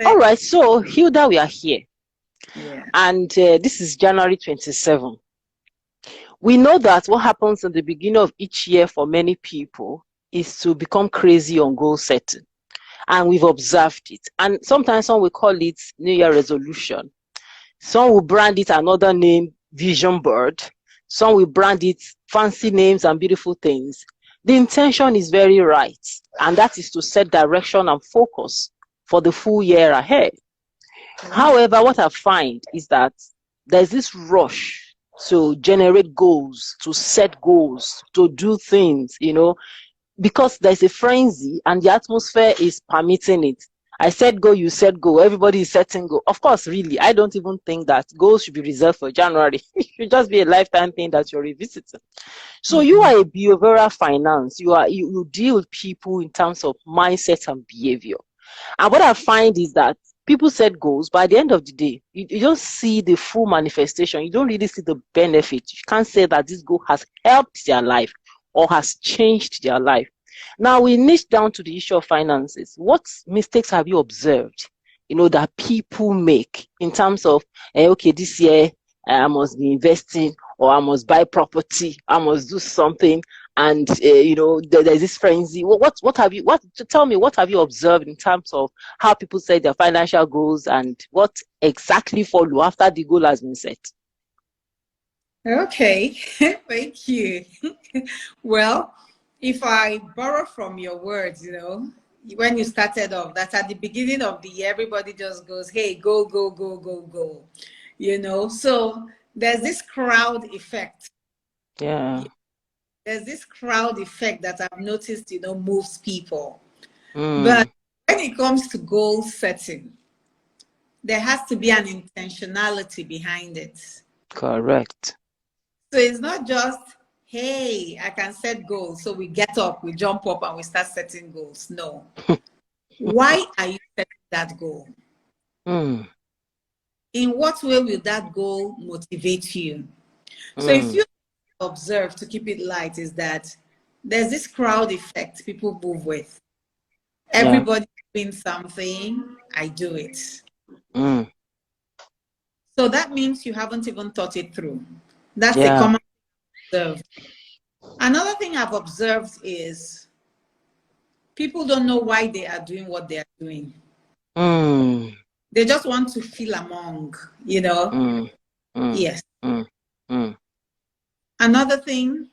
All right, so Hilda, we are here. Yeah. And this is January 27. We know that what happens in the beginning of each year for many people is to become crazy on goal setting. And we've observed it. And sometimes some will call it New Year resolution. Some will brand it another name, vision board. Some will brand it fancy names and beautiful things. The intention is very right. And that is to set direction and focus for the full year ahead. However, what I find is that there's this rush to generate goals, to set goals, to do things, because there's a frenzy and the atmosphere is permitting it. I said go, you said go, everybody is setting go. Of course, really, I don't even think that goals should be reserved for January. It should just be a lifetime thing that you're revisiting. So you are a behavioral finance. You deal with people in terms of mindset and behavior. And what I find is that people set goals, but at the end of the day, you don't see the full manifestation. You don't really see the benefit. You can't say that this goal has helped their life or has changed their life. Now we niche down to the issue of finances. What mistakes have you observed, that people make in terms of, okay, this year I must be investing, or I must buy property, I must do something, and there's this frenzy. Tell me, what have you observed in terms of how people set their financial goals and what exactly follow after the goal has been set? Okay, thank you. Well, if I borrow from your words, when you started off, that at the beginning of the year, everybody just goes, hey, go, go, go, go, go. So there's this crowd effect. Yeah. There's this crowd effect that I've noticed, moves people. Mm. But when it comes to goal setting, there has to be an intentionality behind it. Correct. So it's not just, hey, I can set goals. So we get up, we jump up, and we start setting goals. No. Why are you setting that goal? Mm. In what way will that goal motivate you? So if you observe, to keep it light, is that there's this crowd effect people move with. Everybody doing something, I do it. Mm. So that means you haven't even thought it through. That's a common observed. Another thing I've observed is people don't know why they are doing what they are doing. Mm. They just want to feel among, Yes. Another thing,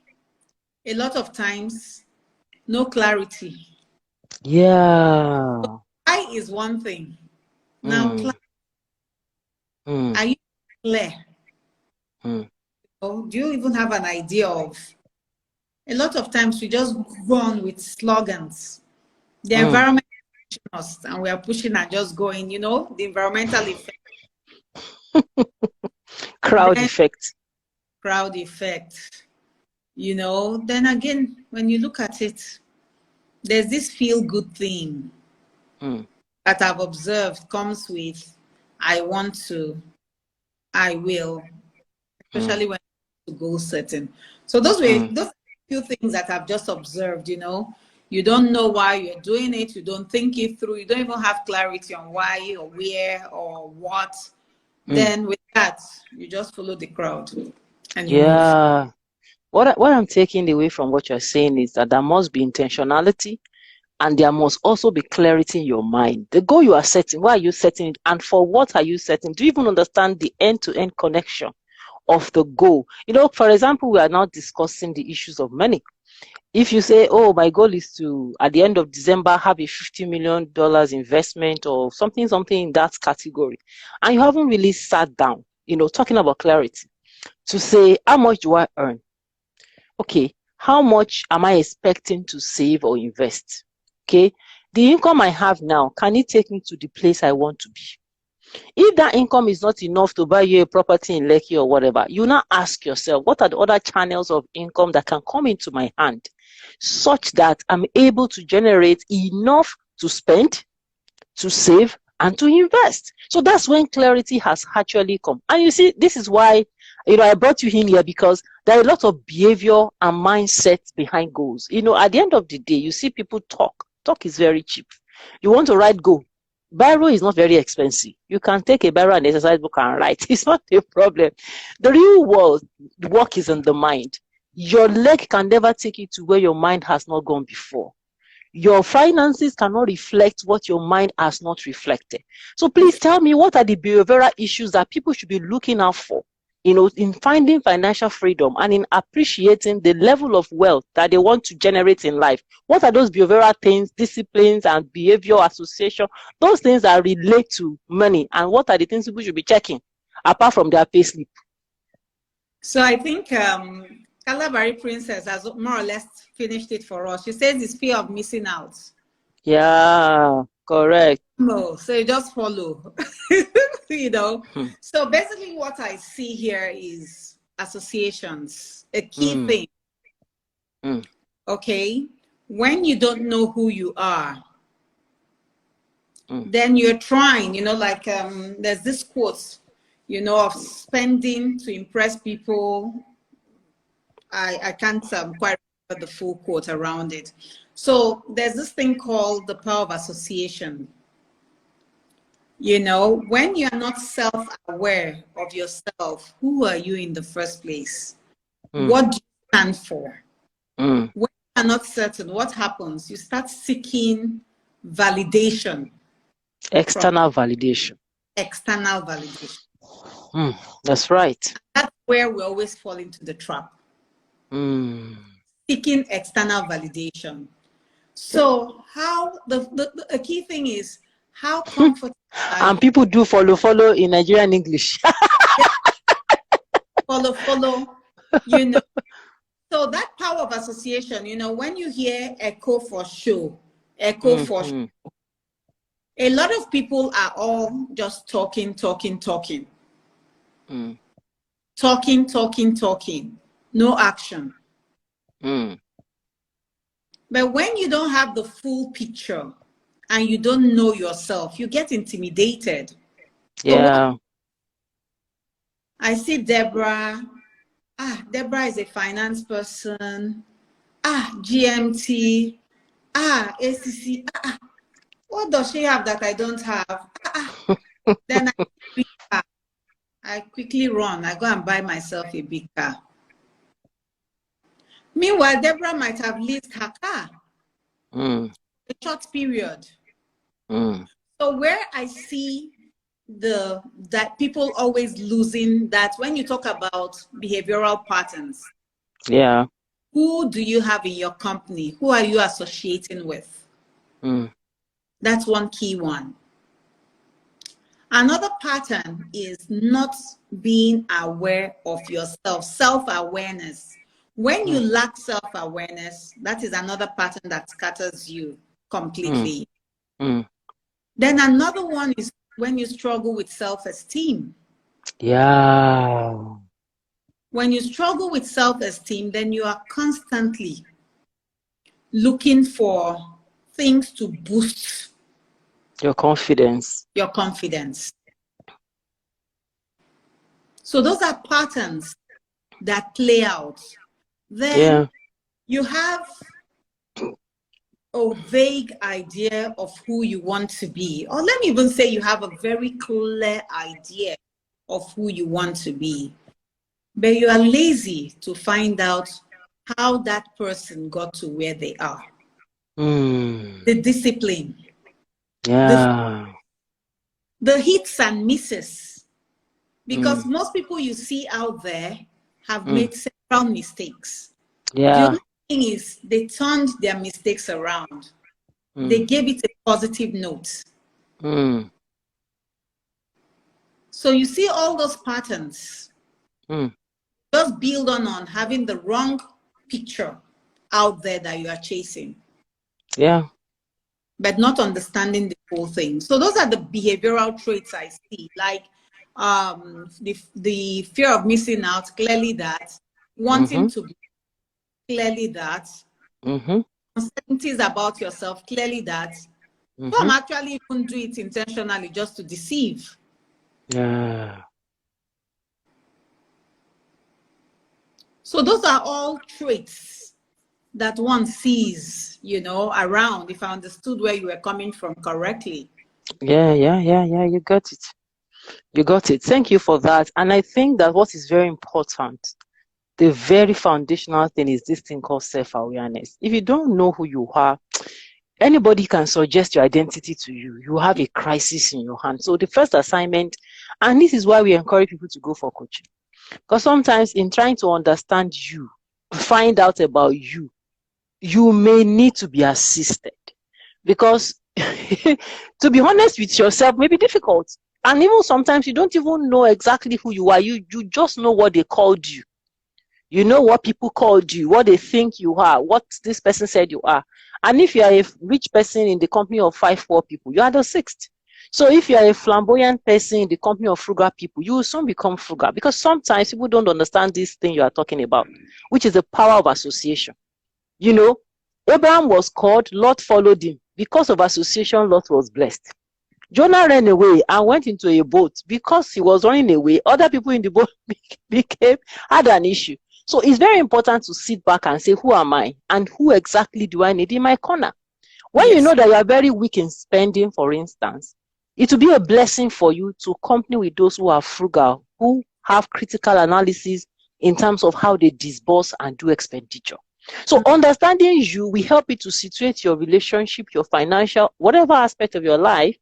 a lot of times, no clarity. Yeah. So why is one thing. Now, are you clear? Do you even have an idea of? A lot of times we just go on with slogans. The environment is pushing us, and we are pushing and just going, the environmental effect. Crowd effect. Crowd effect. Then again, when you look at it, there's this feel-good thing that I've observed comes with, I want to, I will, especially when to goal setting. So those few things that I've just observed, you don't know why you're doing it, you don't think it through, you don't even have clarity on why or where or what. Then with that, you just follow the crowd and you move. What I'm taking away from what you're saying is that there must be intentionality, and there must also be clarity in your mind. The goal you are setting, why are you setting it, and for what are you setting? Do you even understand the end-to-end connection of the goal? For example, we are now discussing the issues of money. If you say, oh, my goal is to, at the end of December, have a $50 million investment or something in that category, and you haven't really sat down, talking about clarity, to say, how much do I earn? Okay, how much am I expecting to save or invest? Okay, the income I have now, can it take me to the place I want to be? If that income is not enough to buy you a property in Lekki or whatever, you now ask yourself, what are the other channels of income that can come into my hand such that I'm able to generate enough to spend, to save, and to invest? So that's when clarity has actually come. And you see, this is why, I brought you in here, because there are a lot of behavior and mindset behind goals. At the end of the day, you see people talk. Talk is very cheap. You want to write goal. Biro is not very expensive. You can take a biro and exercise book and write. It's not a problem. The real world work is in the mind. Your leg can never take you to where your mind has not gone before. Your finances cannot reflect what your mind has not reflected. So please tell me, what are the behavioral issues that people should be looking out for, in finding financial freedom and in appreciating the level of wealth that they want to generate in life? What are those behavioral things, disciplines, and behavioral association, those things that relate to money, and what are the things people should be checking apart from their payslip? So I think Calabari Princess has more or less finished it for us. She says it's fear of missing out. Yeah, correct. No, so you just follow. So basically what I see here is associations, a key thing. Okay, when you don't know who you are, then you're trying, like there's this quote, of spending to impress people. I can't quite remember the full quote around it. So there's this thing called the power of association. When you're not self-aware of yourself, who are you in the first place? What do you stand for? When you're not certain, what happens? You start seeking validation. External validation. External validation. That's right. That's where we always fall into the trap. Seeking external validation. So how the key thing is how comfortable and people do follow in Nigerian English. follow. So that power of association, when you hear echo for show, a lot of people are all just talking. Talking, no action. But when you don't have the full picture and you don't know yourself, you get intimidated. Yeah. So I see Deborah. Deborah is a finance person. GMT. ACC. What does she have that I don't have? Then I quickly run. I go and buy myself a big car. Meanwhile, Deborah might have leased her car a short period. So where I see that people always losing that when you talk about behavioral patterns. Yeah. Who do you have in your company? Who are you associating with? That's one key one. Another pattern is not being aware of yourself, self-awareness. When you lack self-awareness, that is another pattern that scatters you completely. Then another one is when you struggle with self-esteem. Yeah. When you struggle with self-esteem, then you are constantly looking for things to boost your confidence. So those are patterns that play out. Then you have a vague idea of who you want to be. Or let me even say you have a very clear idea of who you want to be. But you are lazy to find out how that person got to where they are. The discipline. Yeah. The hits and misses. Because most people you see out there have made several mistakes. Yeah. The only thing is they turned their mistakes around. They gave it a positive note. So you see all those patterns. Just build on having the wrong picture out there that you are chasing. Yeah. But not understanding the whole thing. So those are the behavioral traits I see, like the fear of missing out, clearly that, wanting to be, clearly that, uncertainties about yourself, clearly that. Some actually even do it intentionally just to deceive. Yeah. So those are all traits that one sees, around, if I understood where you were coming from correctly. Yeah, yeah, yeah, yeah. You got it. You got it. Thank you for that. And I think that what is very important, the very foundational thing is this thing called self-awareness. If you don't know who you are, anybody can suggest your identity to you. You have a crisis in your hand. So the first assignment, and this is why we encourage people to go for coaching. Because sometimes in trying to understand you, find out about you, you may need to be assisted. Because to be honest with yourself may be difficult. And even sometimes you don't even know exactly who you are. You just know what they called you. You know what people called you, what they think you are, what this person said you are. And if you are a rich person in the company of 5 poor people, you are the sixth. So if you are a flamboyant person in the company of frugal people, you will soon become frugal, because sometimes people don't understand this thing you are talking about, which is the power of association. You know, Abraham was called, Lot followed him. Because of association, Lot was blessed. Jonah ran away and went into a boat. Because he was running away, other people in the boat had an issue. So it's very important to sit back and say, who am I? And who exactly do I need in my corner? When you Yes. know that you are very weak in spending, for instance, it will be a blessing for you to company with those who are frugal, who have critical analysis in terms of how they disburse and do expenditure. So understanding you will help you to situate your relationship, your financial, whatever aspect of your life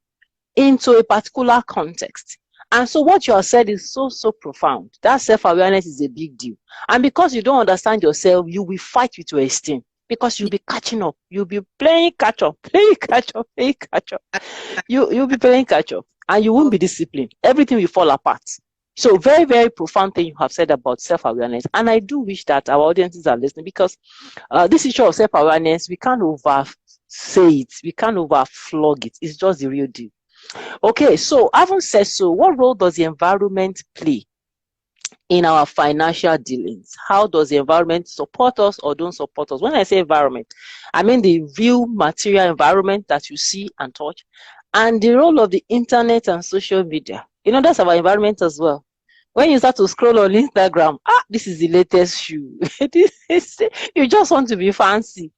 into a particular context. And so what you have said is so, so profound. That self-awareness is a big deal. And because you don't understand yourself, you will fight with your esteem, because you'll be catching up. You'll be playing catch up, playing catch up, playing catch up. You'll be playing catch up, and you won't be disciplined. Everything will fall apart. So very, very profound thing you have said about self-awareness. And I do wish that our audiences are listening, because this issue of self-awareness, we can't over say it. We can't over flog it. It's just the real deal. Okay, so having said so, what role does the environment play in our financial dealings? How does the environment support us or don't support us? When I say environment, I mean the real material environment that you see and touch, and the role of the internet and social media. You know, that's our environment as well. When you start to scroll on Instagram, this is the latest shoe. You just want to be fancy.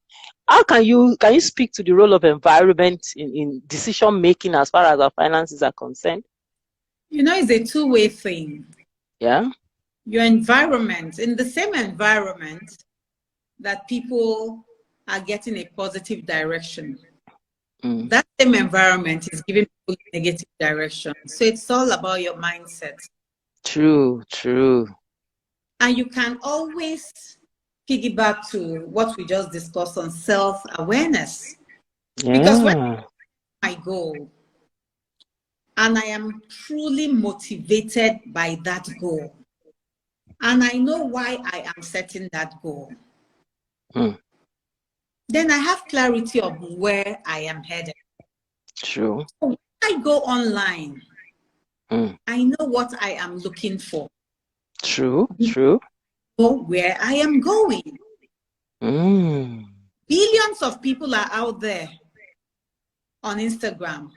How can you speak to the role of environment in decision making as far as our finances are concerned? You know, it's a two-way thing. Yeah. Your environment, in the same environment that people are getting a positive direction, that same environment is giving people a negative direction. So it's all about your mindset. True, true. And you can always piggyback to what we just discussed on self-awareness. Yeah. Because when my goal, and I am truly motivated by that goal, and I know why I am setting that goal, then I have clarity of where I am headed. True. So when I go online, I know what I am looking for. True, true. Where I am going. Billions of people are out there on Instagram,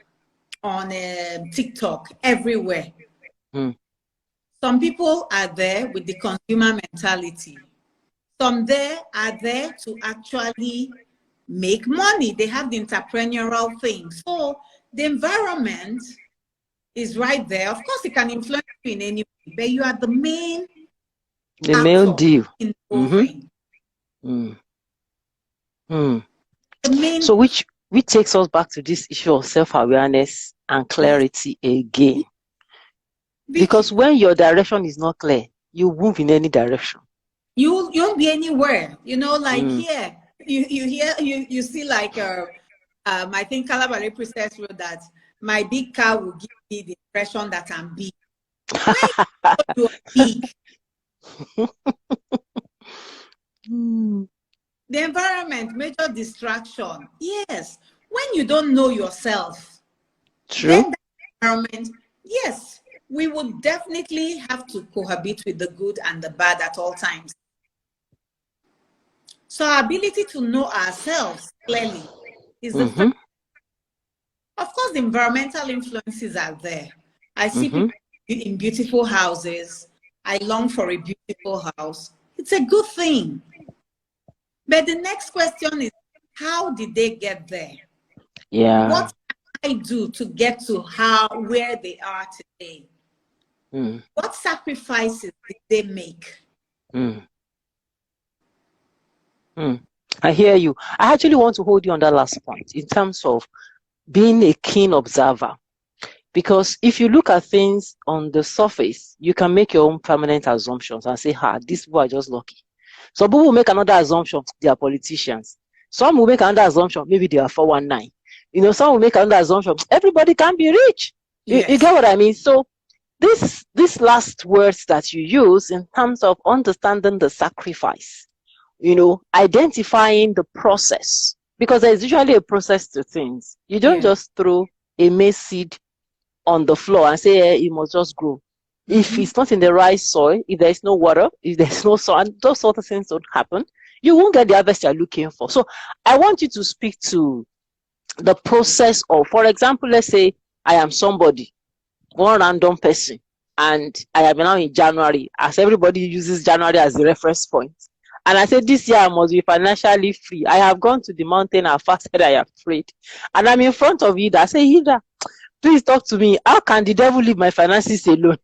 on TikTok, everywhere. Some people are there with the consumer mentality. Some there are there to actually make money. They have the entrepreneurial thing. So the environment is right there. Of course, it can influence you in any way, but you are the main deal in the whole thing. The main. So which takes us back to this issue of self-awareness and clarity again. Because when your direction is not clear, you move in any direction. You won't be anywhere. You know, like here, you see like I think Calabari Princess wrote that my big car will give me the impression that I'm big. When you are big, the environment, major distraction. Yes. When you don't know yourself, then the environment, yes, we would definitely have to cohabit with the good and the bad at all times. So our ability to know ourselves clearly is the first. Of course, the environmental influences are there. I see people in beautiful houses. I long for a beautiful house. It's a good thing. But the next question is, how did they get there? Yeah. What am I do to get to where they are today? What sacrifices did they make? I hear you. I actually want to hold you on that last point in terms of being a keen observer. Because if you look at things on the surface, you can make your own permanent assumptions and say, these people are just lucky. Some people will make another assumption, they are politicians. Some will make another assumption, maybe they are 419. Some will make another assumption, everybody can be rich. Yes. You get what I mean? So this last words that you use in terms of understanding the sacrifice, identifying the process, because there's usually a process to things. You don't just throw a maize seed on the floor and say, it must just grow. If it's not in the right soil, if there's no water, if there's no sun, those sort of things don't happen, you won't get the harvest you're looking for. So I want you to speak to the process of, for example, let's say I am somebody, one random person, and I am now in January, as everybody uses January as the reference point. And I said, this year I must be financially free. I have gone to the mountain and fasted, I have prayed. And I'm in front of Ida. I say, Ida, please talk to me. How can the devil leave my finances alone?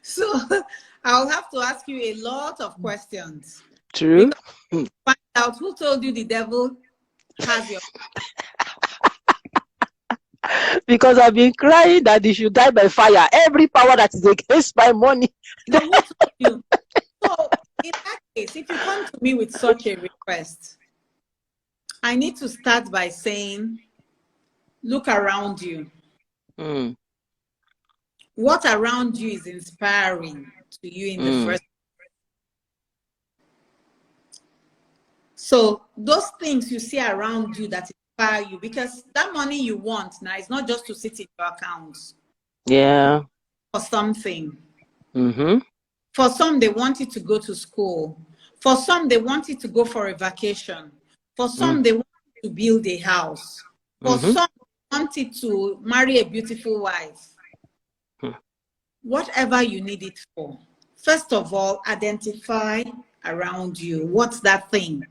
So I'll have to ask you a lot of questions. True. Find out who told you the devil has your. Because I've been crying that they should die by fire. Every power that is against my money. So who told you? So in that case, if you come to me with such a request, I need to start by saying, look around you. What around you is inspiring to you in the first place? So those things you see around you that inspire you, because that money you want now is not just to sit in your accounts. Yeah. For something. For some, they want it to go to school. For some, they want it to go for a vacation. For some, they want to build a house. For some, they want it to marry a beautiful wife. Whatever you need it for. First of all, identify around you. What's that thing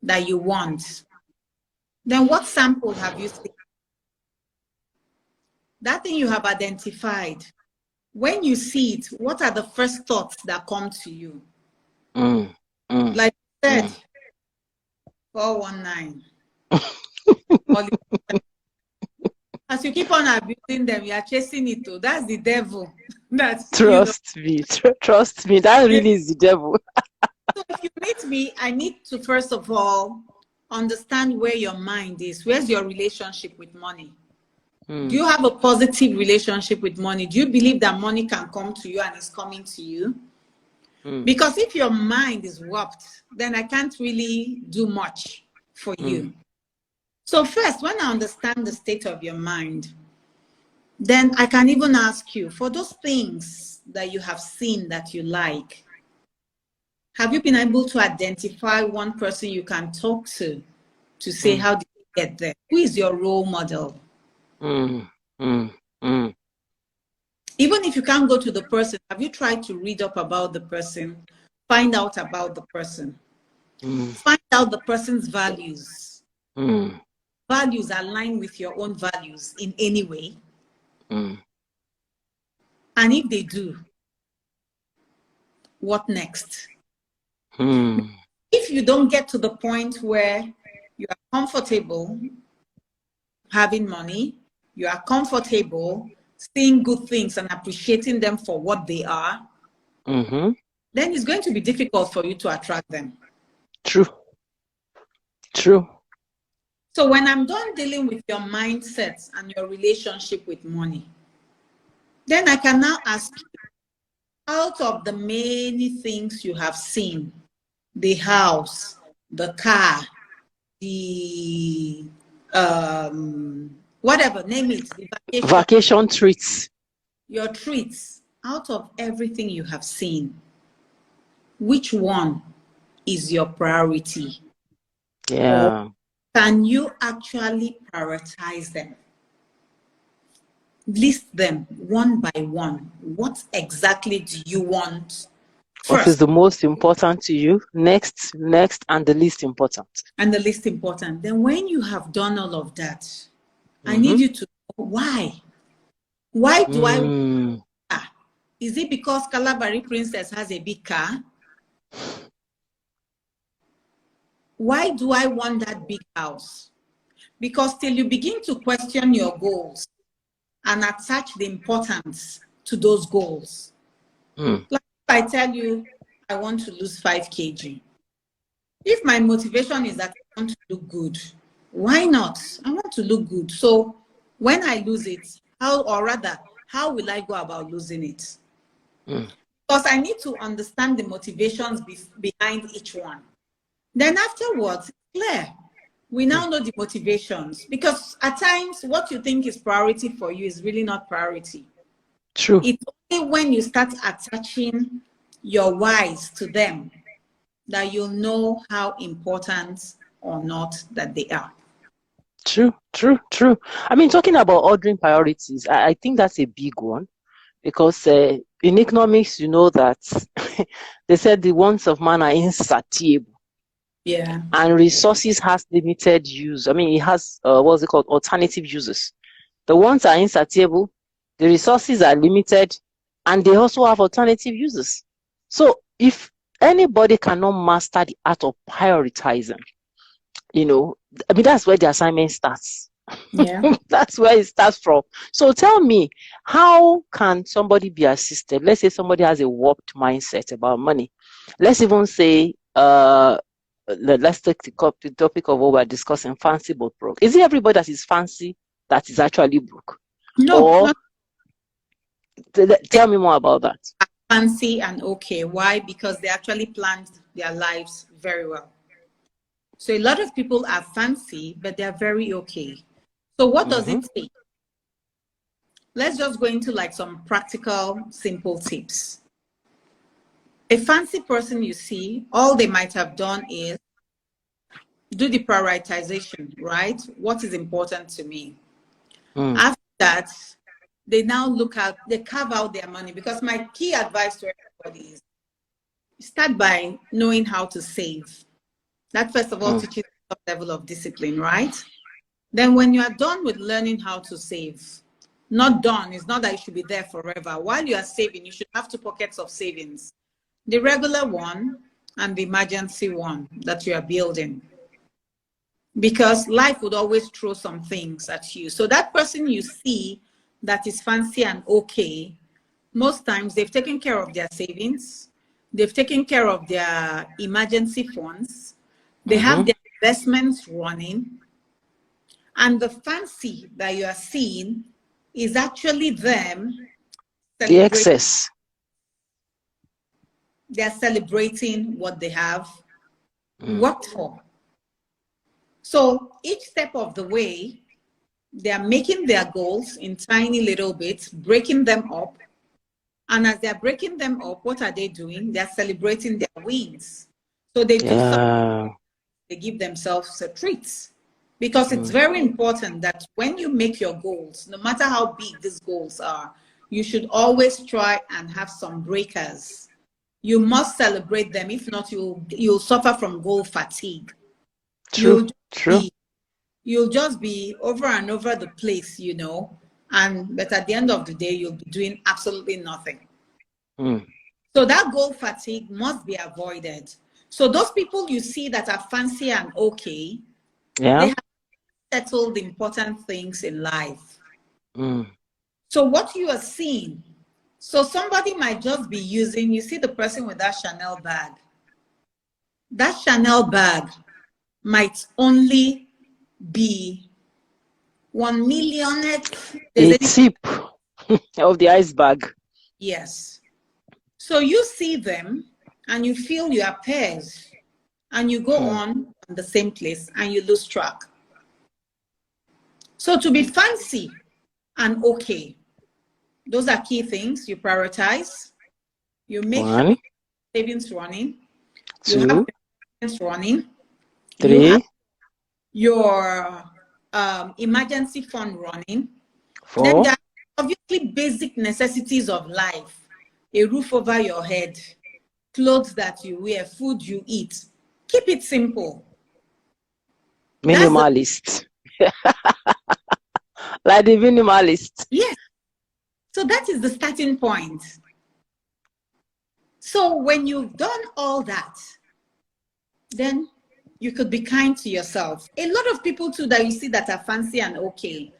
that you want? Then what sample have you seen? That thing you have identified. When you see it, what are the first thoughts that come to you? Like you said, 419. As you keep on abusing them, you are chasing it too. That's the devil. Trust me. Trust me. That really is the devil. So if you meet me, I need to first of all understand where your mind is. Where's your relationship with money? Do you have a positive relationship with money? Do you believe that money can come to you and is coming to you? Because if your mind is warped, then I can't really do much for you. So first, when I understand the state of your mind, then I can even ask you, for those things that you have seen that you like, have you been able to identify one person you can talk to say, how did you get there? Who is your role model? Even if you can't go to the person, have you tried to read up about the person, find out about the person, find out the person's values? Values align with your own values in any way? And if they do, what next? If you don't get to the point where you are comfortable having money, you are comfortable seeing good things and appreciating them for what they are, then it's going to be difficult for you to attract them. True. So when I'm done dealing with your mindsets and your relationship with money, then I can now ask you, out of the many things you have seen, the house, the car, the whatever, name it, the vacation treats, your treats, out of everything you have seen, which one is your priority? Yeah. Or can you actually prioritize them? List them one by one. What exactly do you want What is first the most important to you? Next, and the least important. and the least important. Then when you have done all of that, I need Mm-hmm. you to know why. Why do I want Mm. a car? Is it because Calabari Princess has a big car? Why do I want that big house? Because till you begin to question your goals and attach the importance to those goals. Like if I tell you I want to lose 5 kg, if my motivation is that I want to look good, why not? I want to look good. So when I lose it, how will I go about losing it? Because I need to understand the motivations behind each one. Then afterwards, clear. We now know the motivations, because at times what you think is priority for you is really not priority. True. It's only when you start attaching your whys to them that you'll know how important or not that they are. True. I mean, talking about ordering priorities, I think that's a big one, because in economics, you know that they said the wants of man are insatiable. Yeah. And resources has limited use. I mean, it has, what's it called? Alternative uses. The wants are insatiable, the resources are limited, and they also have alternative uses. So if anybody cannot master the art of prioritizing, I mean, that's where the assignment starts. Yeah. That's where it starts from. So tell me, how can somebody be assisted? Let's say somebody has a warped mindset about money. Let's even say, let's take the topic of what we're discussing, fancy but broke. Is it everybody that is fancy that is actually broke? No, Or not tell me more about that. fancy and okay. Why? Because they actually planned their lives very well. So a lot of people are fancy, but they're very okay. So what does it take? Let's just go into like some practical, simple tips. A fancy person you see, all they might have done is do the prioritization, right? What is important to me? After that, they now they carve out their money, because my key advice to everybody is start by knowing how to save. That first of all teaches some level of discipline, right? Then when you are done with learning how to save, not done, it's not that you should be there forever. While you are saving, you should have 2 pockets of savings. The regular one and the emergency one that you are building. Because life would always throw some things at you. So that person you see that is fancy and okay, most times they've taken care of their savings, they've taken care of their emergency funds, they have their investments running, and the fancy that you are seeing is actually them The excess. They're celebrating what they have worked for. So each step of the way, they're making their goals in tiny little bits, breaking them up. And as they're breaking them up, what are they doing? They're celebrating their wins. So they do something, they give themselves a treat. Because it's very important that when you make your goals, no matter how big these goals are, you should always try and have some breakers. You must celebrate them. If not, you'll suffer from goal fatigue. True. You'll just be over and over the place, but at the end of the day, you'll be doing absolutely nothing. So that goal fatigue must be avoided. So those people you see that are fancy and okay, they have settled the important things in life. So what you are seeing, so somebody might just be using, you see the person with that Chanel bag. That Chanel bag might only be 1 millionth. A tip of the iceberg. Yes. So you see them and you feel you are pairs and you go on the same place and you lose track. So to be fancy and okay, those are key things. You prioritize, you make sure you have savings running, you have savings running, 3, you have your emergency fund running. 4. Then there are obviously basic necessities of life: a roof over your head, clothes that you wear, food you eat. Keep it simple. Minimalist. Like the minimalist. Yes. So that is the starting point. So when you've done all that, then you could be kind to yourself. A lot of people too that you see that are fancy and okay,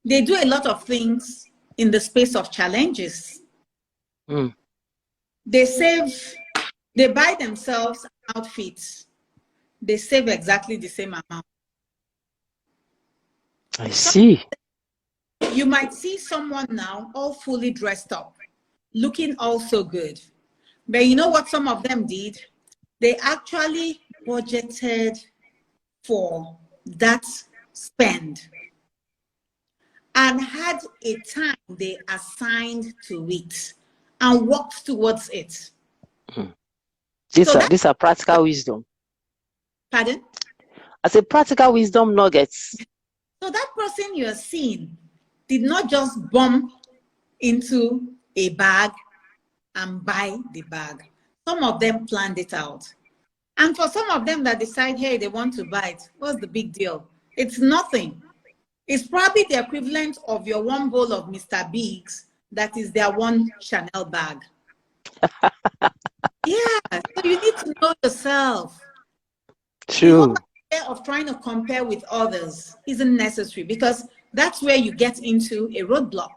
they do a lot of things in the space of challenges. They buy themselves outfits. They save exactly the same amount. I see. You might see someone now all fully dressed up, looking all so good. But you know what some of them did? They actually budgeted for that spend and had a time they assigned to it and worked towards it. These are practical wisdom. Pardon? As a practical wisdom nuggets. So that person you're seeing did not just bump into a bag and buy the bag. Some of them planned it out. And for some of them that decide, hey, they want to buy it, what's the big deal? It's nothing. It's probably the equivalent of your one bowl of Mr. Biggs that is their one Chanel bag. Yeah, so you need to know yourself. True. The whole idea of trying to compare with others isn't necessary because that's where you get into a roadblock.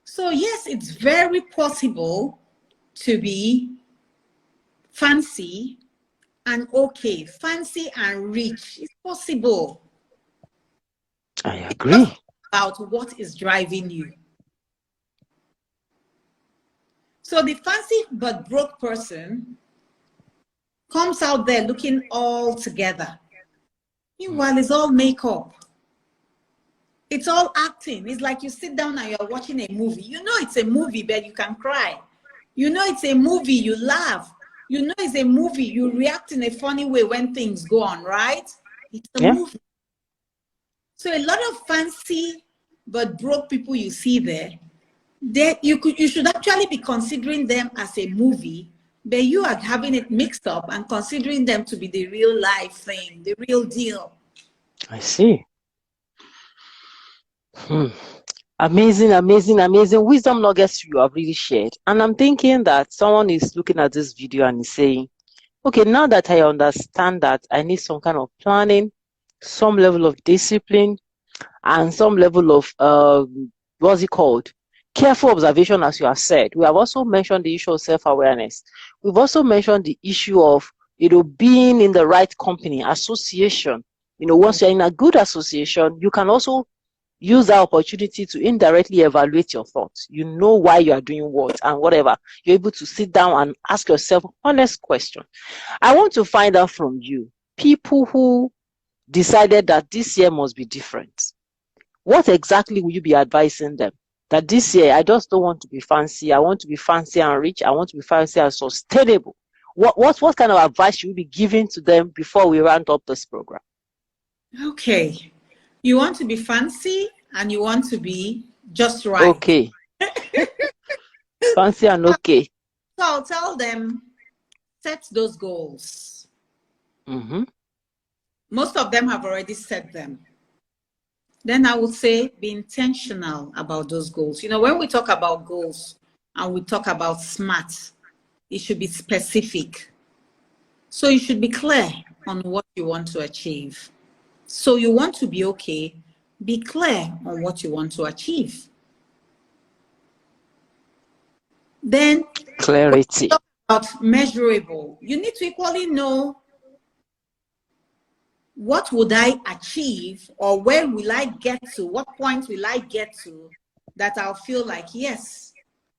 So yes, it's very possible to be fancy and okay. Fancy and rich is possible. I agree. Just about what is driving you. So the fancy but broke person comes out there looking all together. Meanwhile, it's all makeup. It's all acting. It's like you sit down and you're watching a movie. You know it's a movie, but you can cry. You know it's a movie, you laugh. You know it's a movie, you react in a funny way when things go on, right? It's a movie. So a lot of fancy but broke people you see there, you should actually be considering them as a movie, but you are having it mixed up and considering them to be the real life thing, the real deal. I see. Amazing, amazing, amazing wisdom nuggets you have really shared. And I'm thinking that someone is looking at this video and is saying, okay, now that I understand that I need some kind of planning, some level of discipline, and some level of, what's it called? Careful observation, as you have said. We have also mentioned the issue of self-awareness. We've also mentioned the issue of, being in the right company, association. Once you're in a good association, you can also use that opportunity to indirectly evaluate your thoughts. You know why you are doing what and whatever. You're able to sit down and ask yourself honest questions. I want to find out from you, people who decided that this year must be different. What exactly will you be advising them? That this year, I just don't want to be fancy. I want to be fancy and rich. I want to be fancy and sustainable. What kind of advice should we be giving to them before we round up this program? Okay. You want to be fancy and you want to be just right. Okay. Fancy and okay. So I'll tell them, set those goals. Most of them have already set them. Then I would say be intentional about those goals. When we talk about goals and we talk about SMART, it should be specific. So you should be clear on what you want to achieve. So you want to be okay, be clear on what you want to achieve. Then clarity. Talk about measurable. You need to equally know what would I achieve or where will I get to, what point will I get to that I'll feel like, yes,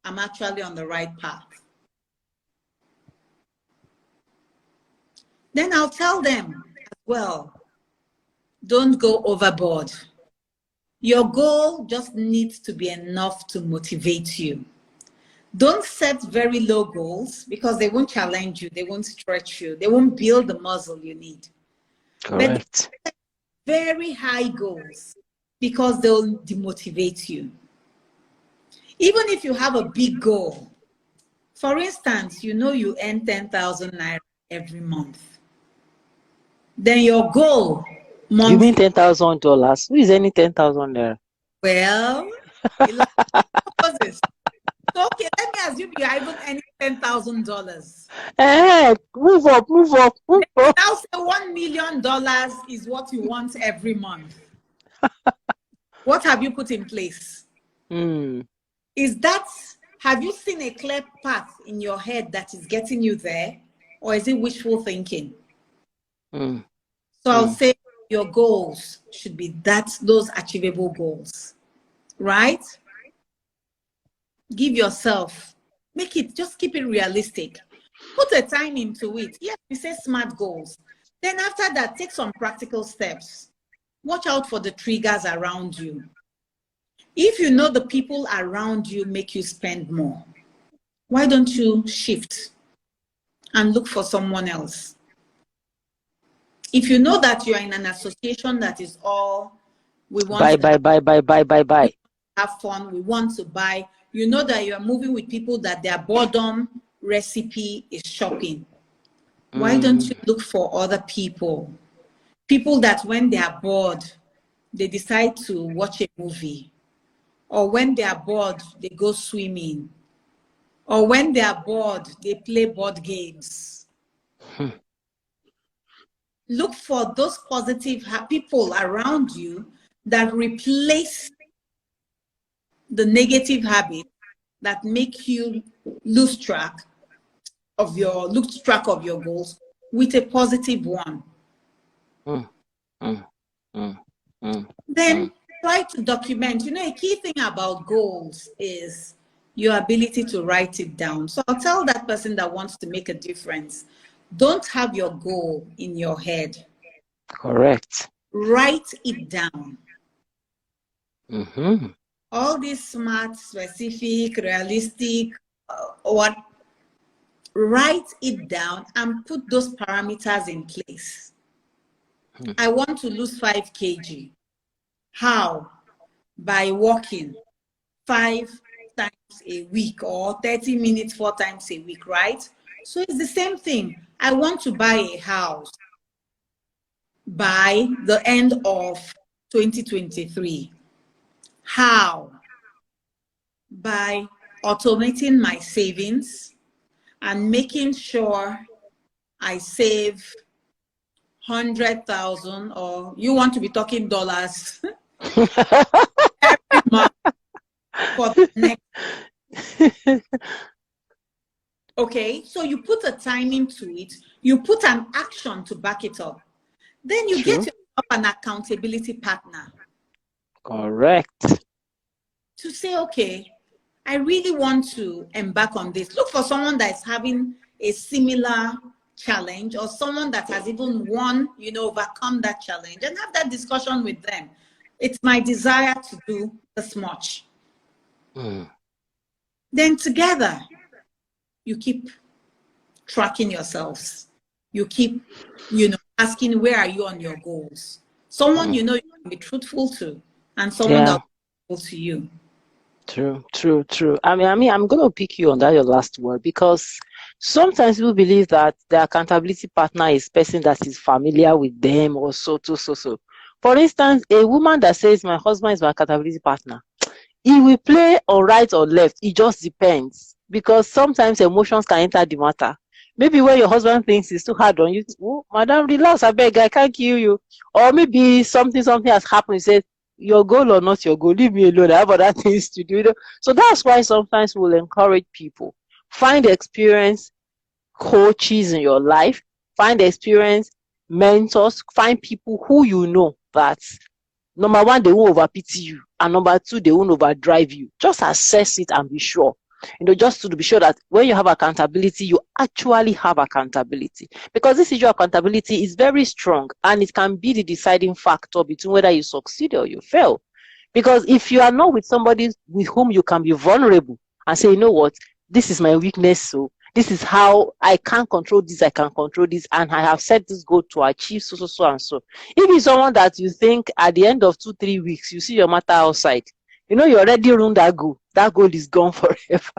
I'm actually on the right path. Then I'll tell them as well, don't go overboard. Your goal just needs to be enough to motivate you. Don't set very low goals because they won't challenge you, they won't stretch you, they won't build the muscle you need. Correct. But very high goals because they'll demotivate you. Even if you have a big goal, for instance, you know you earn 10,000 naira every month. Then your goal monthly. You mean $10,000? Who is any 10,000 naira? Well, it purposes. So, okay, let me assume you are even earning $10,000. Move up, move up, move up. Now say $1 million is what you want every month. What have you put in place? Is that, have you seen a clear path in your head that is getting you there? Or is it wishful thinking? So I'll say your goals should be those achievable goals, right? Give yourself, just keep it realistic. Put a time into it. Yes, we say SMART goals. Then after that, take some practical steps. Watch out for the triggers around you. If you know the people around you make you spend more, why don't you shift and look for someone else? If you know that you're in an association that is all we want buy. Have fun, we want to buy, you know that you're moving with people that their boredom recipe is shopping. Why don't you look for other people? People that when they are bored, they decide to watch a movie. Or when they are bored, they go swimming. Or when they are bored, they play board games. Look for those positive people around you that replace the negative habits that make you lose track of your goals with a positive one. Then try to document. You know, a key thing about goals is your ability to write it down. So I'll tell that person that wants to make a difference, don't have your goal in your head. Correct. Write it down. All these SMART, specific, realistic, write it down and put those parameters in place. I want to lose 5 kg. How? By walking 5 times a week or 30 minutes 4 times a week, right? So it's the same thing. I want to buy a house by the end of 2023. How? By automating my savings and making sure I save 100,000, or you want to be talking dollars every month for the next. Okay, so you put a time into it, you put an action to back it up. Then you get yourself an accountability partner. Correct. To say, okay, I really want to embark on this. Look for someone that's having a similar challenge or someone that has even overcome that challenge, and have that discussion with them. It's my desire to do this much. Then together, you keep tracking yourselves. You keep, asking, where are you on your goals? Someone you can be truthful to, and someone that will be truthful to you. True. I mean, I'm going to pick you on that, your last word, because sometimes people believe that the accountability partner is person that is familiar with them or so. For instance, a woman that says, my husband is my accountability partner, he will play or right or left. It just depends, because sometimes emotions can enter the matter. Maybe when your husband thinks it's too hard on you, oh, madam, relax, I beg, I can't kill you. Or maybe something has happened, he says, your goal or not your goal, leave me alone, I have other things to do. So that's why sometimes we'll encourage people, find experience coaches in your life, find experience mentors, find people who you know that, number one, they won't over pity you, and number two, they won't overdrive you. Just assess it and be sure. Just to be sure that when you have accountability, you actually have accountability. Because this issue of accountability is very strong, and it can be the deciding factor between whether you succeed or you fail. Because if you are not with somebody with whom you can be vulnerable and say, you know what, this is my weakness, so this is how I can't control this, I can control this, and I have set this goal to achieve so and so. If it's someone that you think at the end of 2-3 weeks, you see your matter outside, you already ruined that goal. that goal is gone forever.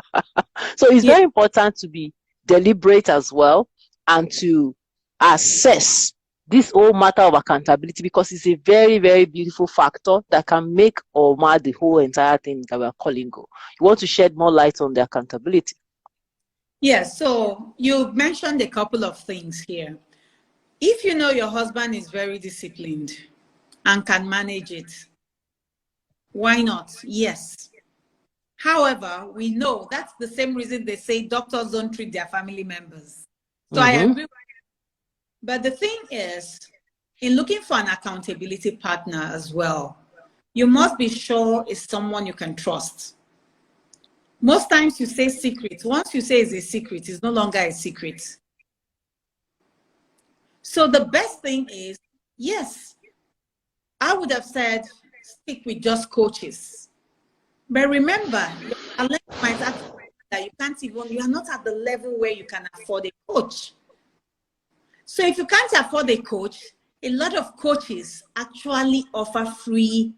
So it's very important to be deliberate as well, and to assess this whole matter of accountability, because it's a very, very beautiful factor that can make or mar the whole entire thing that we're calling go. You want to shed more light on the accountability? Yes, so you mentioned a couple of things here. If you know your husband is very disciplined and can manage it, why not? Yes. However, we know that's the same reason they say doctors don't treat their family members. So I agree with you. But the thing is, in looking for an accountability partner as well, you must be sure it's someone you can trust. Most times you say secret. Once you say it's a secret, it's no longer a secret. So the best thing is, yes, I would have said stick with just coaches. But remember, your talent might actually that you are not at the level where you can afford a coach. So if you can't afford a coach, a lot of coaches actually offer free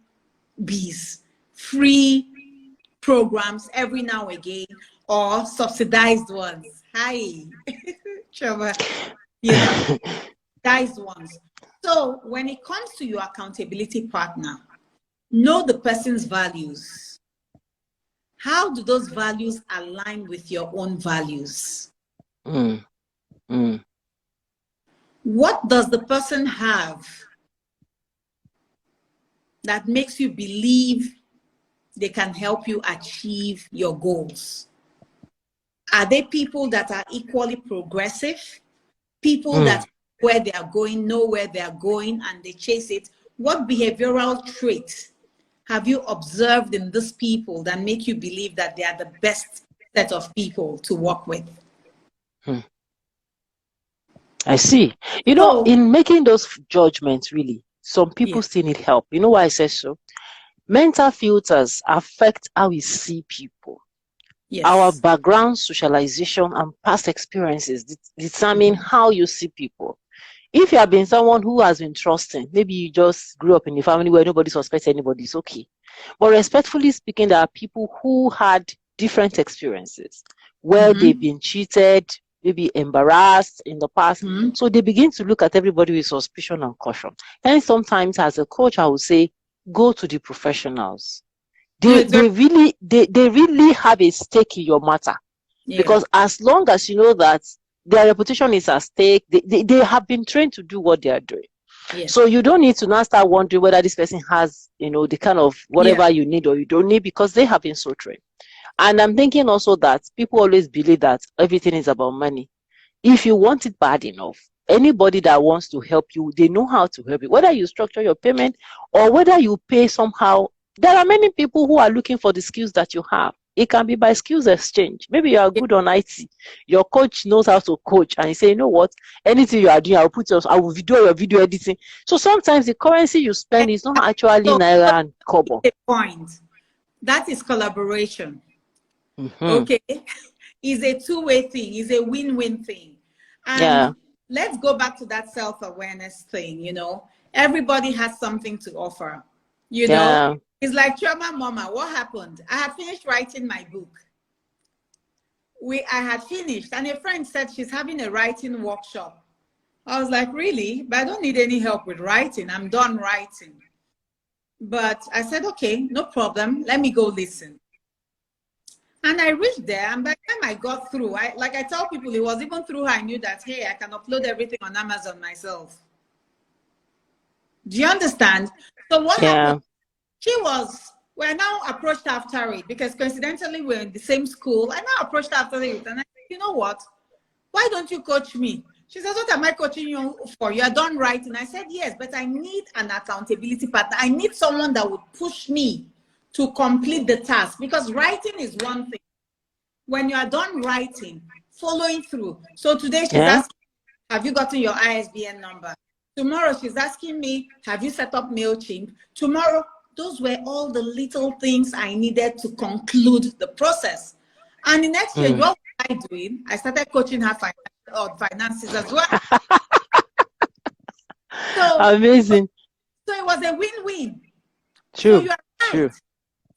bees, free programs every now and again, or subsidized ones. Hi, Trevor. Yeah, subsidized ones. So when it comes to your accountability partner, know the person's values. How do those values align with your own values? What does the person have that makes you believe they can help you achieve your goals? Are they people that are equally progressive? People that where they are going, know where they are going, and they chase it? What behavioral traits have you observed in these people that make you believe that they are the best set of people to work with? I see. You know, in making those judgments, really, some people still need help. You know why I say so? Mental filters affect how we see people. Yes. Our background, socialization, and past experiences determine how you see people. If you have been someone who has been trusting, maybe you just grew up in a family where nobody suspects anybody, it's okay. But respectfully speaking, there are people who had different experiences where they've been cheated, maybe embarrassed in the past. So they begin to look at everybody with suspicion and caution. And sometimes as a coach, I would say, go to the professionals. They really have a stake in your matter. Because as long as you know that their reputation is at stake, they have been trained to do what they are doing. So you don't need to now start wondering whether this person has, the kind of whatever you need or you don't need, because they have been so trained. And I'm thinking also that people always believe that everything is about money. If you want it bad enough, anybody that wants to help you, they know how to help you. Whether you structure your payment or whether you pay somehow, there are many people who are looking for the skills that you have. It can be by skills exchange. Maybe you are good on IT. Your coach knows how to coach, and you say, you know what, anything you are doing, I will video your video editing. So sometimes the currency you spend is not actually naira and kobo. Point. That is collaboration. Okay, it's a two-way thing. It's a win-win thing. And let's go back to that self-awareness thing. Everybody has something to offer. It's like Trauma Mama. What happened? I had finished writing my book. I had finished, and a friend said she's having a writing workshop. I was like, really? But I don't need any help with writing. I'm done writing. But I said, okay, no problem. Let me go listen. And I reached there, and by the time I got through, like I tell people, it was even through her I knew that, hey, I can upload everything on Amazon myself. Do you understand? So what happened? We're now approached after it, because coincidentally we're in the same school. I now approached after it, and I said, you know what? Why don't you coach me? She says, what am I coaching you for? You're done writing. I said, yes, but I need an accountability partner. I need someone that would push me to complete the task, because writing is one thing. When you are done writing, following through. So today she's asking, have you gotten your ISBN number? Tomorrow she's asking me, have you set up MailChimp? Tomorrow, those were all the little things I needed to conclude the process. And in exchange, what was I doing? I started coaching her finances as well. So amazing. So it was a win-win. True. So you are right. True.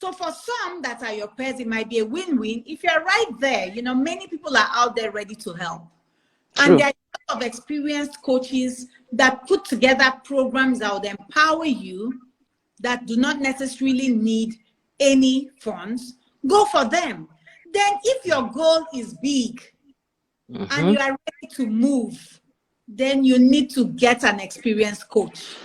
So for some that are your peers, it might be a win-win. If you're right there, you know, many people are out there ready to help. True. And there are a lot of experienced coaches that put together programs that would empower you that do not necessarily need any funds. Go for them. Then if your goal is big and you are ready to move, then you need to get an experienced coach,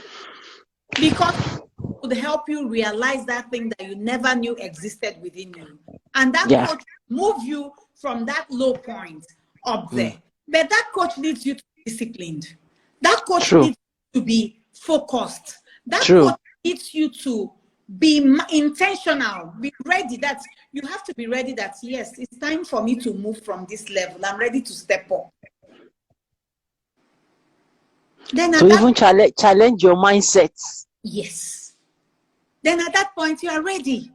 because it would help you realize that thing that you never knew existed within you. And that coach will move you from that low point up there. But that coach needs you to be disciplined. That coach needs you to be focused. That coach needs you to be intentional, be ready. That you have to be ready that, yes, it's time for me to move from this level. I'm ready to step up. Then to even challenge your mindsets. Yes. Then at that point, you are ready.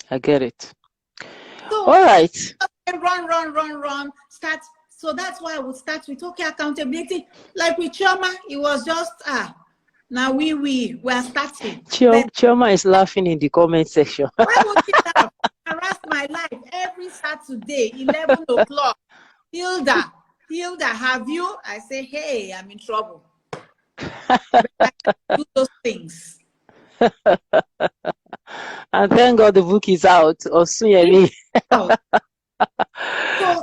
I get it. So, all right. Run. Start. So that's why I would start with, okay, accountability. Like with Chioma, it was just, now we are starting. Chioma is laughing in the comment section. Why would you laugh? Harass my life every Saturday, 11 o'clock. Hilda, have you? I say, hey, I'm in trouble. But I do those things. And thank God the book is out. Osuyemi.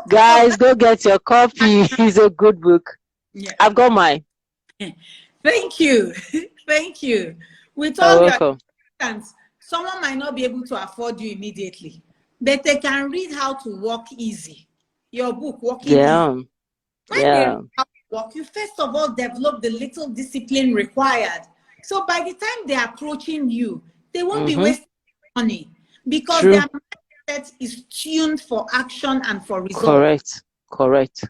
Guys, go get your copy. It's a good book. Yeah. I've got mine. Thank you. Thank you. With all your assistance, someone might not be able to afford you immediately, but they can read how to walk easy. Your book, Walking Easy. When they read how to walk, you first of all develop the little discipline required. So by the time they're approaching you, they won't be wasting money, because their mindset is tuned for action and for results. Correct.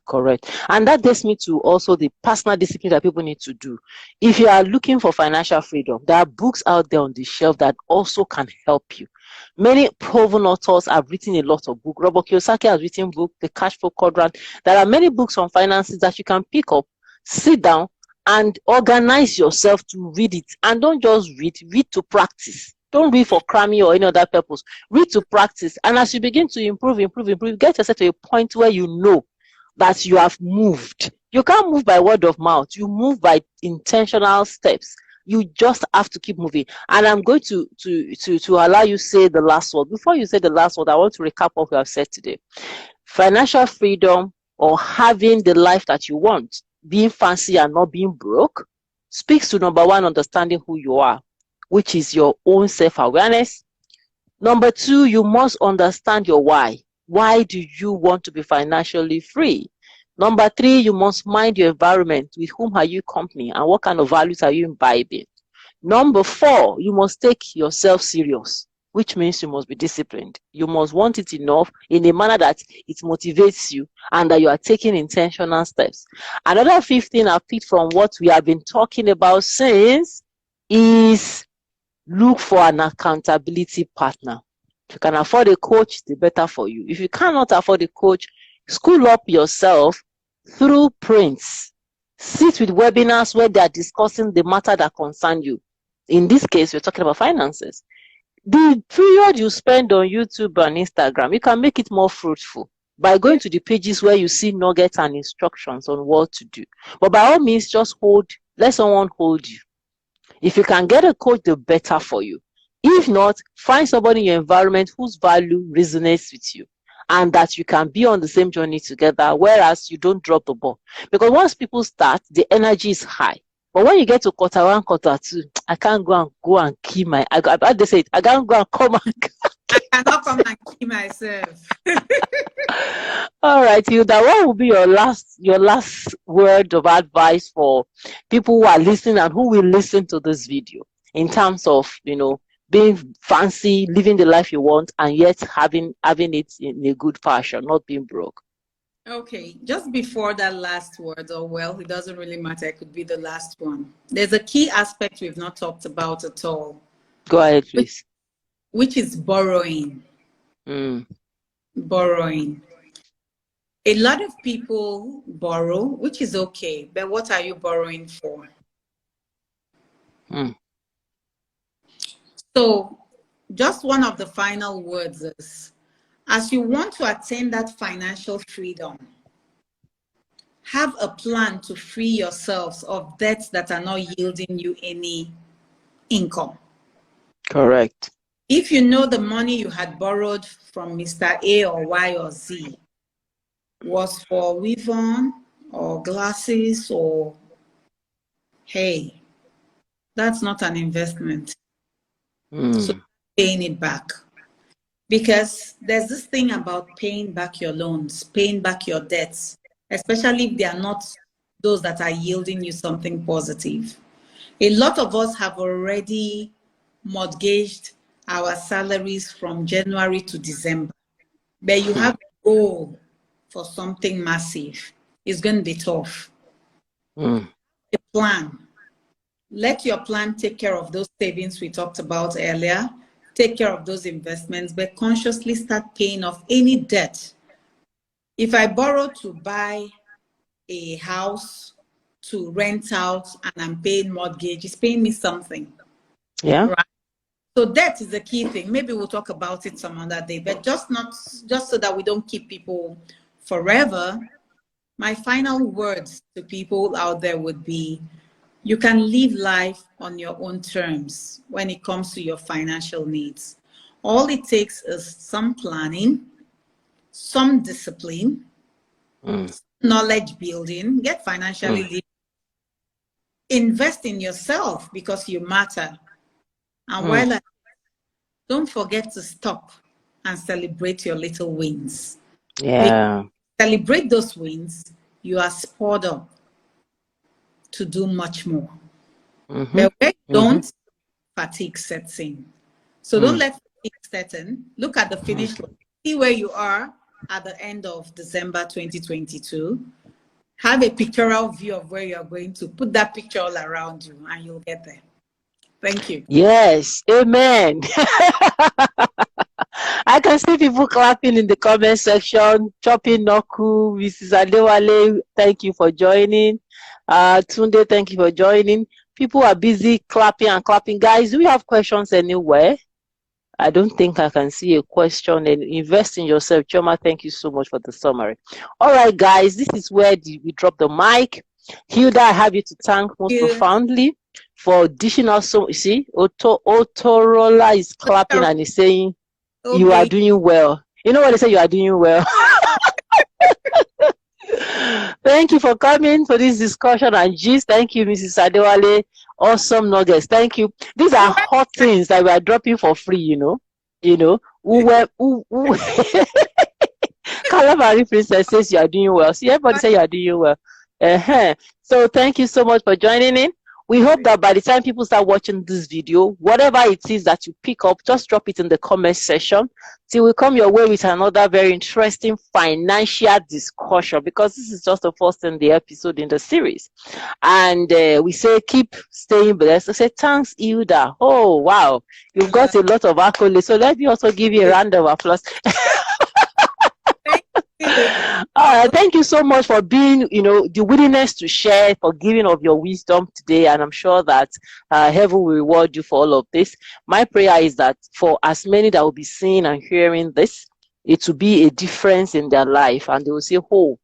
And that takes me to also the personal discipline that people need to do. If you are looking for financial freedom, there are books out there on the shelf that also can help you. Many proven authors have written a lot of books. Robert Kiyosaki has written a book, The Cash Flow Quadrant. There are many books on finances that you can pick up, sit down, and organize yourself to read it. And don't just read to practice. Don't read for cramming or any other purpose. Read to practice. And as you begin to improve, get yourself to a point where you know that you have moved. You can't move by word of mouth. You move by intentional steps. You just have to keep moving. And I'm going to allow you say the last word. Before you say the last word, I want to recap what we have said today. Financial freedom, or having the life that you want, being fancy and not being broke, speaks to number one, understanding who you are, which is your own self-awareness. Number two, you must understand your why. Why do you want to be financially free? Number three, you must mind your environment. With whom are you company, and what kind of values are you imbibing? Number four, you must take yourself serious, which means you must be disciplined. You must want it enough in a manner that it motivates you and that you are taking intentional steps. Another fifth thing I picked from what we have been talking about since is look for an accountability partner. If you can afford a coach, the better for you. If you cannot afford a coach, school up yourself through prints. Sit with webinars where they are discussing the matter that concern you. In this case, we're talking about finances. The period you spend on YouTube and Instagram, you can make it more fruitful by going to the pages where you see nuggets and instructions on what to do. But by all means, just let someone hold you. If you can get a coach, the better for you. If not, find somebody in your environment whose value resonates with you, and that you can be on the same journey together, whereas you don't drop the ball. Because once people start, the energy is high. But when you get to quarter one, quarter two, I can't go and kill my. I can't go and come and. I cannot come and kill myself. All right, Hilda, what will be your last word of advice for people who are listening and who will listen to this video, in terms of, being fancy, living the life you want, and yet having it in a good fashion, not being broke? Okay, just before that last word, it doesn't really matter. It could be the last one. There's a key aspect we've not talked about at all. Go ahead, please. Which is borrowing. Borrowing. A lot of people borrow, which is okay, but what are you borrowing for? So just one of the final words is, as you want to attain that financial freedom, have a plan to free yourselves of debts that are not yielding you any income. Correct. If you know the money you had borrowed from Mr. A or Y or Z was for weave-on or glasses, or hey, that's not an investment. So paying it back. Because there's this thing about paying back your loans, paying back your debts, especially if they are not those that are yielding you something positive. A lot of us have already mortgaged our salaries from January to December. But you have a goal for something massive. It's going to be tough. A plan. Let your plan take care of those savings we talked about earlier. Take care of those investments, but consciously start paying off any debt. If I borrow to buy a house, to rent out, and I'm paying mortgage, it's paying me something. Yeah. Right? So debt is the key thing. Maybe we'll talk about it some other day, but just so that we don't keep people forever. My final words to people out there would be, you can live life on your own terms when it comes to your financial needs. All it takes is some planning, some discipline, knowledge building, get financially literate, invest in yourself because you matter. And while don't forget to stop and celebrate your little wins. Yeah. Celebrate those wins, you are spurred up to do much more. But when you don't, fatigue sets in. So don't let fatigue set in. Look at the finish line. See where you are at the end of December 2022. Have a pictorial view of where you're going to. Put that picture all around you and you'll get there. Thank you. Yes. Amen. I can see people clapping in the comment section. Chopping Noku, Mrs. Adewale, thank you for joining. Tunde, thank you for joining. People are busy clapping and clapping. Guys, do we have questions anywhere? I don't think I can see a question. And invest in yourself. Choma, thank you so much for the summary. All right, guys, this is where we drop the mic. Hilda, I have you to thank most profoundly for dishing us some. You see, Otorola is clapping and he's saying, you are doing well. You know what they say? You are doing well. Thank you for coming for this discussion and gist. Thank you, Mrs. Adewale. Awesome nuggets. Thank you. These are hot things that we are dropping for free, you know. Calamari Princess says you are doing well. See, everybody say you are doing well. So thank you so much for joining in. We hope that by the time people start watching this video, whatever it is that you pick up, just drop it in the comment section. Till we come your way with another very interesting financial discussion, because this is just the first in the episode in the series. And we say keep staying blessed. I say thanks, Hilda. Oh, wow. You've got a lot of accolades. So let me also give you a round of applause. Thank you so much for being, the willingness to share, for giving of your wisdom today. And I'm sure that heaven will reward you for all of this. My prayer is that for as many that will be seeing and hearing this, it will be a difference in their life. And they will say, oh,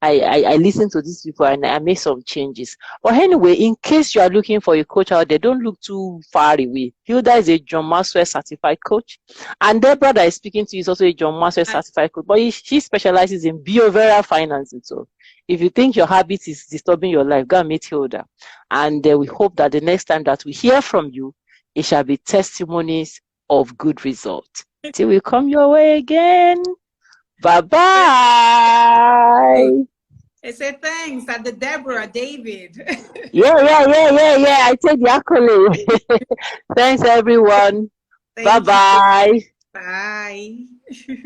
I listened to these people and I made some changes. But anyway, in case you are looking for a coach out there, don't look too far away. Hilda is a John Maxwell certified coach. And Deborah that is speaking to you is also a John Maxwell certified coach. But she specializes in behavioral financing. So if you think your habit is disturbing your life, go and meet Hilda. And we hope that the next time that we hear from you, it shall be testimonies of good results. Till we come your way again. Bye-bye. I say thanks at the Deborah, David. Yeah. I take the accolade. Thanks, everyone. Bye-bye. Bye.